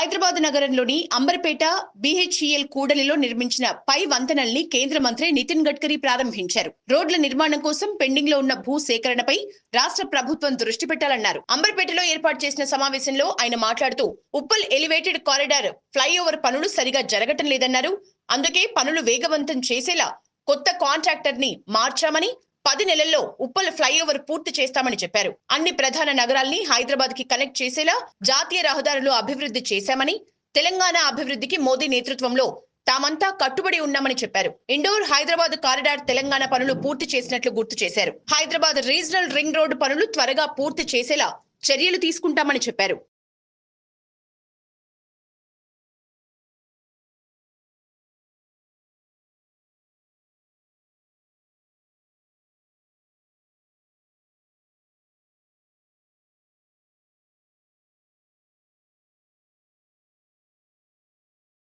హైదరాబాద్ నగరంలోని అంబర్పేట బీహెచ్ఈఎల్ కూడలిలో నిర్మించిన పై వంతెనల్ని కేంద్ర మంత్రి నితిన్ గడ్కరీ ప్రారంభించారు. రోడ్ల నిర్మాణం కోసం పెండింగ్ లో ఉన్న భూ సేకరణపై రాష్ట్ర ప్రభుత్వం దృష్టి పెట్టాలన్నారు. అంబర్పేటలో ఏర్పాటు చేసిన సమావేశంలో ఆయన మాట్లాడుతూ ఉప్పల్ ఎలివేటెడ్ కారిడార్ ఫ్లైఓవర్ పనులు సరిగా జరగటం లేదన్నారు. అందుకే పనులు వేగవంతం చేసేలా కొత్త కాంట్రాక్టర్ ని మార్చామని, 10 నెలల్లో ఉప్పల్ ఫ్లైఓవర్ పూర్తి చేస్తామని చెప్పారు. అన్ని ప్రధాన నగరాల్ని హైదరాబాద్ కి కనెక్ట్ చేసేలా జాతీయ రహదారులు అభివృద్ధి చేశామని, తెలంగాణ అభివృద్ధికి మోదీ నేతృత్వంలో తామంతా కట్టుబడి ఉన్నామని చెప్పారు. ఇండోర్ హైదరాబాద్ కారిడార్ తెలంగాణ పనులు పూర్తి చేసినట్లు గుర్తు చేశారు. హైదరాబాద్ రీజనల్ రింగ్ రోడ్డు పనులు త్వరగా పూర్తి చేసేలా చర్యలు తీసుకుంటామని చెప్పారు.